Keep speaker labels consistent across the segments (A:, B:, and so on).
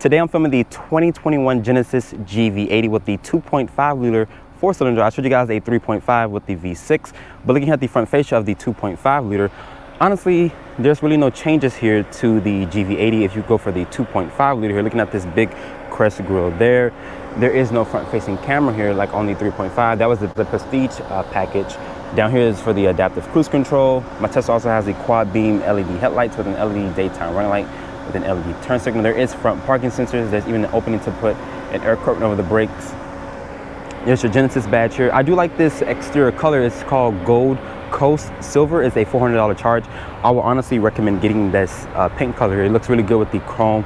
A: Today I'm filming the 2021 Genesis GV80 with the 2.5 liter four-cylinder. I showed you guys a 3.5 with the V6, but looking at the front fascia of the 2.5 liter, honestly, there's really no changes here to the GV80. If you go for the 2.5 liter here, looking at this big crest grille there is no front-facing camera here like on the 3.5. That was the Prestige package. Down here is for the adaptive cruise control. My Tesla also has the quad beam LED headlights with an LED daytime running light with an LED turn signal. There is front parking sensors. There's even an opening to put an air curtain over the brakes. There's your Genesis badge here. I do like this exterior color. It's called Gold Coast Silver. It's a $400 charge. I will honestly recommend getting this paint color here. It looks really good with the chrome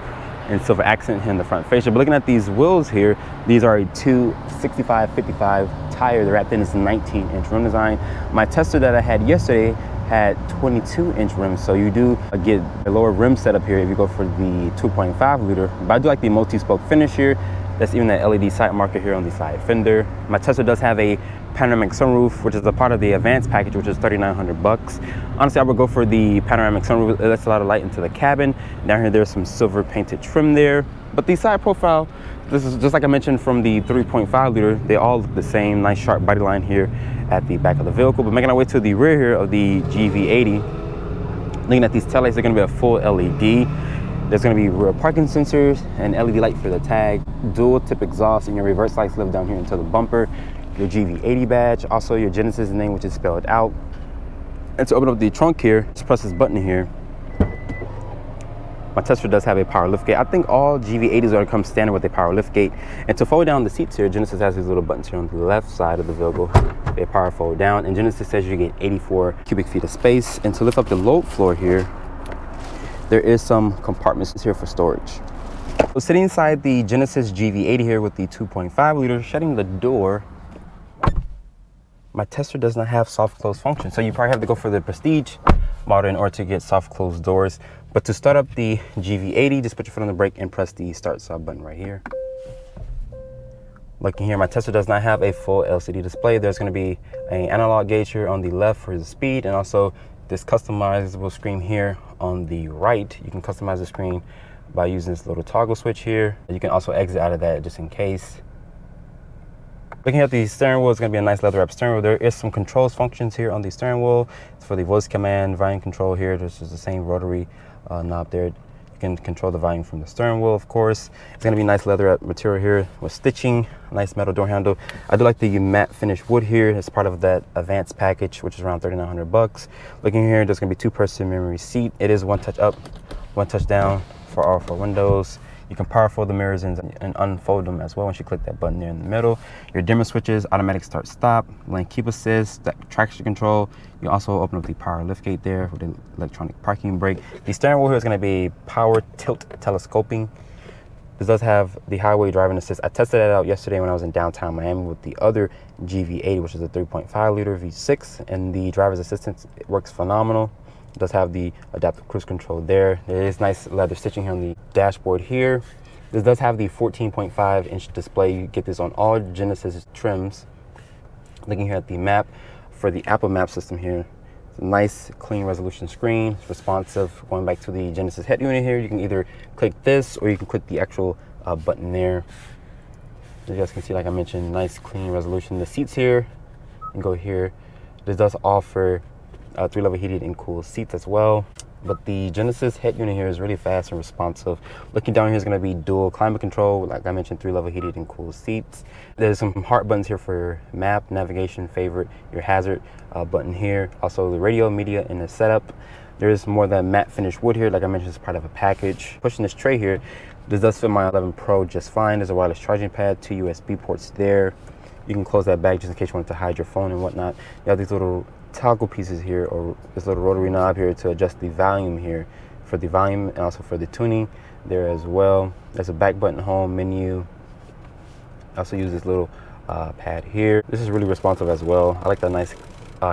A: and silver accent here in the front fascia. But looking at these wheels here, these are a 265/55 tire. They're wrapped in this 19-inch rim design. My Tesla that I had yesterday had 22-inch rims, so you do get a lower rim setup here if you go for the 2.5 liter. But I do like the multi-spoke finish here. That's even that LED side marker here on the side fender. My Tesla does have a panoramic sunroof, which is a part of the advanced package, which is $3,900. Honestly, I would go for the panoramic sunroof. It lets a lot of light into the cabin. Down here, there's some silver painted trim there. But the side profile, this is just like I mentioned from the 3.5 liter, they all look the same. Nice sharp body line here at the back of the vehicle. But making our way to the rear here of the GV80, looking at these taillights, they're gonna be a full LED. There's gonna be rear parking sensors, an LED light for the tag, dual tip exhaust, and your reverse lights live down here into the bumper. Your GV80 badge, also your Genesis name, which is spelled out. And to open up the trunk here, just press this button here. My Tesla does have a power liftgate. I think all GV80s are gonna come standard with a power liftgate. And to fold down the seats here, Genesis has these little buttons here on the left side of the vehicle. They power fold down, and Genesis says you get 84 cubic feet of space. And to lift up the load floor here, there is some compartments here for storage. So sitting inside the Genesis GV80 here with the 2.5 liter, shutting the door, my Tesla does not have soft close function. So you probably have to go for the Prestige model in order to get soft closed doors. But to start up the GV80, just put your foot on the brake and press the start stop button right here. Looking here, my Tesla does not have a full LCD display. There's gonna be an analog gauge here on the left for the speed, and also this customizable screen here on the right. You can customize the screen by using this little toggle switch here. You can also exit out of that just in case. Looking at the steering wheel, it's going to be a nice leather wrap steering wheel. There is some controls functions here on the steering wheel. It's for the voice command, volume control here. This is the same rotary knob there. You can control the volume from the steering wheel, of course. It's going to be nice leather wrap material here with stitching, nice metal door handle. I do like the matte finish wood here. It's part of that advanced package, which is around $3,900. Looking here, there's going to be two-person memory seat. It is one touch up, one touch down for all four windows. You can power fold the mirrors and unfold them as well once you click that button there in the middle. Your dimmer switches, automatic start stop, lane keep assist, traction control. You also open up the power liftgate there with the electronic parking brake. The steering wheel here is going to be power tilt telescoping. This does have the highway driving assist. I tested that out yesterday when I was in downtown Miami with the other GV80, which is a 3.5 liter V6, and the driver's assistance, it works phenomenal. It does have the adaptive cruise control there. There is nice leather stitching here on the dashboard here. This does have the 14.5-inch display. You get this on all Genesis trims. Looking here at the map for the Apple Map system here. It's a nice, clean resolution screen. It's responsive. Going back to the Genesis head unit here, you can either click this or you can click the actual button there. As you guys can see, like I mentioned, nice, clean resolution. The seats here, you can go here. This does offer 3-level heated and cooled seats as well. But the Genesis head unit here is really fast and responsive. Looking down here is going to be dual climate control. Like I mentioned, 3-level heated and cooled seats. There's some heart buttons here for map, navigation, favorite, your hazard button here. Also the radio, media, and the setup. There's more of that matte finish wood here. Like I mentioned, it's part of a package. Pushing this tray here, this does fit my 11 Pro just fine. There's a wireless charging pad, 2 USB ports there. You can close that bag just in case you want to hide your phone and whatnot. You have these little toggle pieces here, or this little rotary knob here to adjust the volume here for the volume and also for the tuning there as well. There's a back button, home menu. I also use this little pad here. This is really responsive as well. I like that nice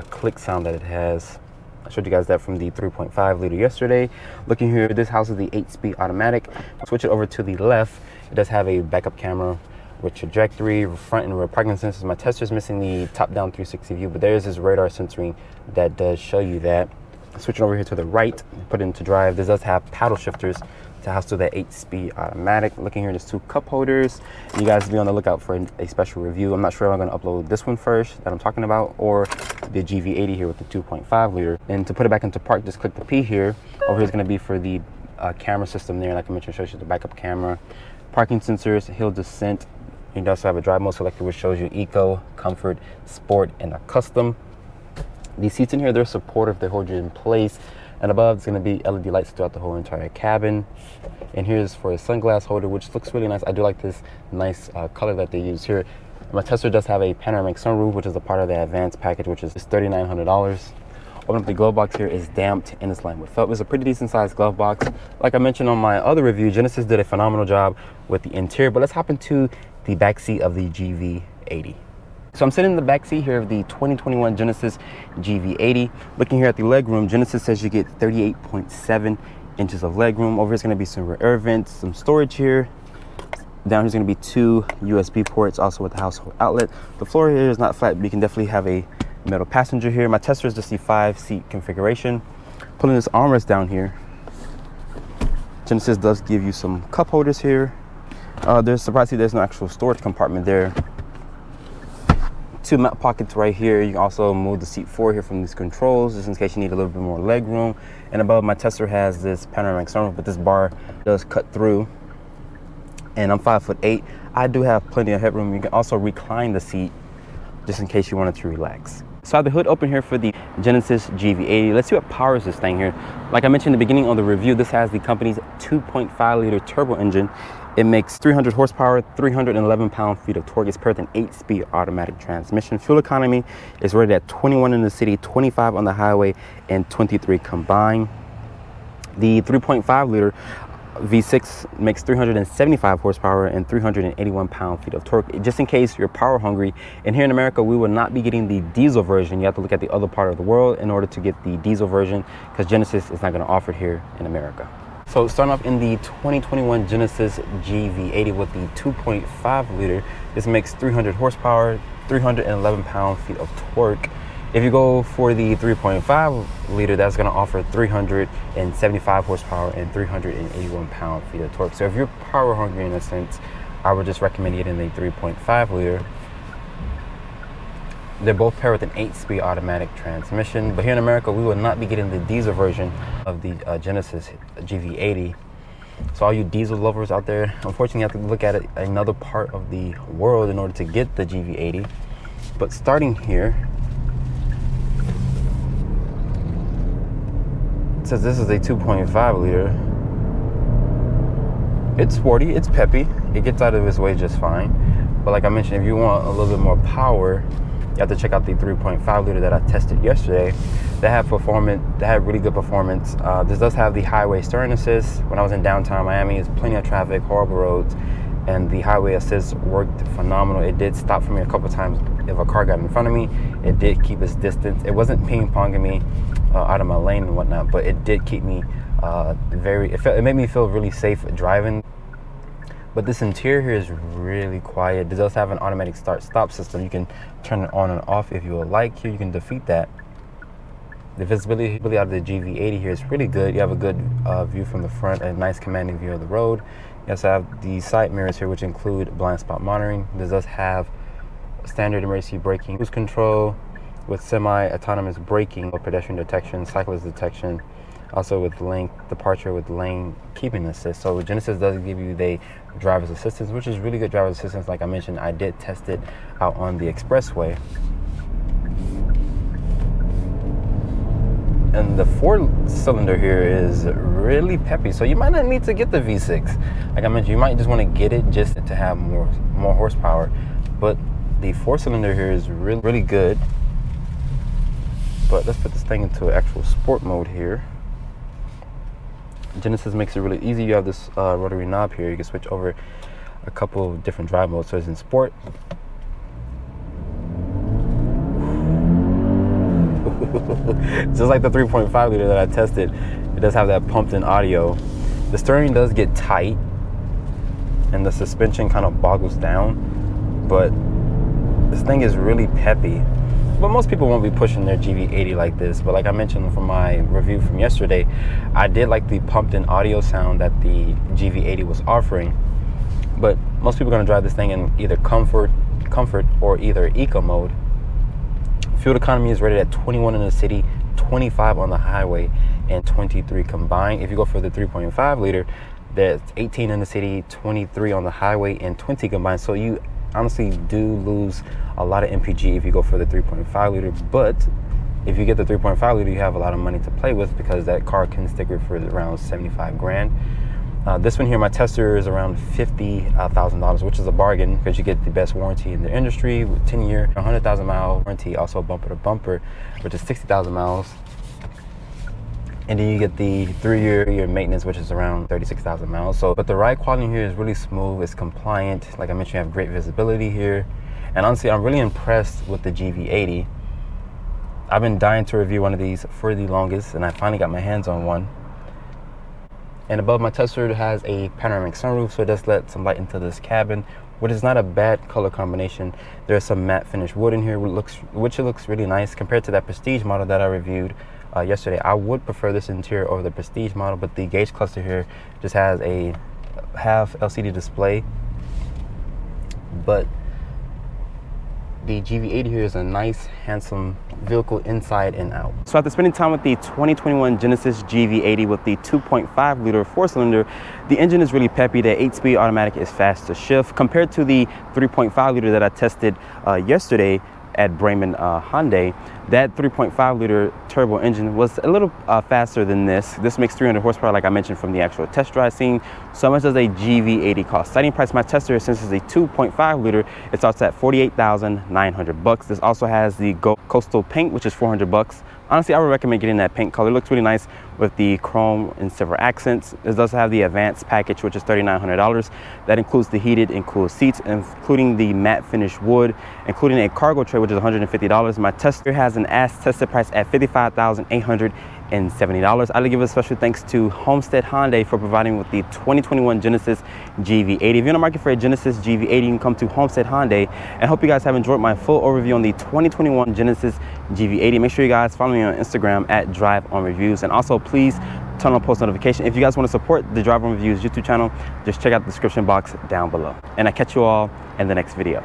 A: click sound that it has. I showed you guys that from the 3.5 liter yesterday. Looking here, this house is the 8-speed automatic. Switch it over to the left. It does have a backup camera with trajectory, front and rear parking sensors. My Tesla's missing the top-down 360 view, but there is this radar sensoring that does show you that. Switching over here to the right, put it into drive. This does have paddle shifters to house to that 8-speed automatic. Looking here, there's 2 cup holders. You guys be on the lookout for a special review. I'm not sure if I'm going to upload this one first that I'm talking about, or the GV80 here with the 2.5 liter. And to put it back into park, just click the P here. Over here is going to be for the camera system there. Like I mentioned, shows you the backup camera, parking sensors, hill descent. You also have a drive mode selector, which shows you eco, comfort, sport, and a custom. These seats in here, they're supportive. They hold you in place. And above, it's going to be LED lights throughout the whole entire cabin. And here's for a sunglass holder, which looks really nice. I do like this nice color that they use here. My Tesla does have a panoramic sunroof, which is a part of the advanced package, which is $3,900. Open up the glove box here, is damped and it's lined with felt. It's a pretty decent sized glove box. Like I mentioned on my other review, Genesis did a phenomenal job with the interior. But let's hop into the back seat of the GV80. So I'm sitting in the back seat here of the 2021 Genesis GV80. Looking here at the leg room, Genesis says you get 38.7 inches of leg room. Over here is going to be some rear air vents, some storage here. Down here's going to be 2 USB ports, also with the household outlet. The floor here is not flat, but you can definitely have a middle passenger here. My Tesla is just the 5-seat configuration. Pulling this armrest down here, Genesis does give you some cup holders here. Surprisingly, there's no actual storage compartment there. 2 mount pockets right here. You can also move the seat forward here from these controls, just in case you need a little bit more leg room. And above, my Tesla has this panoramic sunroof, but this bar does cut through. And I'm 5'8". I do have plenty of headroom. You can also recline the seat, just in case you wanted to relax. So I have the hood open here for the Genesis GV80. Let's see what powers this thing here. Like I mentioned in the beginning of the review, this has the company's 2.5 liter turbo engine. It makes 300 horsepower, 311 pound-feet of torque. It's paired with an 8-speed automatic transmission. Fuel economy is rated at 21 in the city, 25 on the highway, and 23 combined. The 3.5 liter V6 makes 375 horsepower and 381 pound-feet of torque. Just in case you're power hungry, and here in America, we will not be getting the diesel version. You have to look at the other part of the world in order to get the diesel version, because Genesis is not going to offer it here in America. So starting off in the 2021 Genesis GV80 with the 2.5 liter, this makes 300 horsepower, 311 pound-feet of torque. If you go for the 3.5 liter, that's going to offer 375 horsepower and 381 pound-feet of torque. So if you're power hungry in a sense, I would just recommend getting the 3.5 liter. They're both paired with an 8-speed automatic transmission, but here in America, we will not be getting the diesel version of the Genesis GV80. So all you diesel lovers out there, unfortunately, you have to look at another part of the world in order to get the GV80. But starting here, it says this is a 2.5 liter. It's sporty, it's peppy, it gets out of its way just fine. But like I mentioned, if you want a little bit more power, you have to check out the 3.5 liter that I tested yesterday. They have really good performance. This does have the highway steering assist. When I was in downtown Miami, there's plenty of traffic, horrible roads, and the highway assist worked phenomenal. It did stop for me a couple times. If a car got in front of me, it did keep its distance. It wasn't ping-ponging me out of my lane and whatnot, but it did keep me it made me feel really safe driving. But this interior here is really quiet. It does have an automatic start-stop system. You can turn it on and off if you would like. Here you can defeat that. The visibility out of the GV80 here is really good. You have a good view from the front, a nice commanding view of the road. You also have the side mirrors here, which include blind spot monitoring. This does have standard emergency braking, cruise control with semi-autonomous braking, pedestrian detection, cyclist detection, also with lane departure with lane keeping assist. So Genesis does give you the driver's assistance, which is really good driver's assistance. Like I mentioned, I did test it out on the expressway. And the 4-cylinder here is really peppy, so you might not need to get the V6. Like I mentioned, you might just want to get it just to have more horsepower. But the 4-cylinder here is really good. But let's put this thing into actual sport mode here. Genesis makes it really easy. You have this rotary knob here. You can switch over a couple of different drive modes. So it's in sport. Just like the 3.5 liter that I tested, it does have that pumped in audio. The steering does get tight and the suspension kind of boggles down, but this thing is really peppy. but most people won't be pushing their GV80 like this. But like I mentioned from my review from yesterday, I did like the pumped-in audio sound that the GV80 was offering. But most people are going to drive this thing in either comfort or either eco mode. Fuel economy is rated at 21 in the city, 25 on the highway, and 23 combined. If you go for the 3.5 liter, that's 18 in the city, 23 on the highway, and 20 combined. So you honestly do lose a lot of MPG if you go for the 3.5 liter. But if you get the 3.5 liter, you have a lot of money to play with, because that car can stick it for around 75 grand. This one here, my tester is around $50,000, which is a bargain, because you get the best warranty in the industry with 10-year, 100,000 mile warranty, also bumper to bumper, which is 60,000 miles. And then you get the 3-year maintenance, which is around 36,000 miles. So, but the ride quality here is really smooth. It's compliant. Like I mentioned, you have great visibility here. And honestly, I'm really impressed with the GV80. I've been dying to review one of these for the longest, and I finally got my hands on one. And above my tester, it has a panoramic sunroof, so it does let some light into this cabin, which is not a bad color combination. There's some matte finish wood in here, which looks really nice compared to that Prestige model that I reviewed yesterday. I would prefer this interior over the Prestige model, but the gauge cluster here just has a half LCD display. But the GV80 here is a nice, handsome vehicle inside and out. So after spending time with the 2021 Genesis GV80 with the 2.5 liter 4-cylinder, the engine is really peppy. The 8-speed automatic is fast to shift compared to the 3.5 liter that I tested yesterday at Bremen Hyundai. That 3.5 liter turbo engine was a little faster than this. This makes 300 horsepower, like I mentioned from the actual test drive scene. So how much does a GV80 cost? Starting price of my tester, since it's a 2.5 liter, it starts at $48,900. This also has the coastal paint, which is $400. Honestly, I would recommend getting that paint color. It looks really nice with the chrome and silver accents. It does have the advanced package, which is $3,900. That includes the heated and cooled seats, including the matte finish wood, including a cargo tray, which is $150. My tester has an as tested price at $55,870. I'd like to give a special thanks to Homestead Hyundai for providing with the 2021 Genesis GV80. If you're in the market for a Genesis GV80, you can come to Homestead Hyundai. And I hope you guys have enjoyed my full overview on the 2021 Genesis GV80. Make sure you guys follow me on Instagram at DriveOnReviews. And also, please turn on post notification. If you guys want to support the Drive On Reviews YouTube channel, just check out the description box down below. And I catch you all in the next video.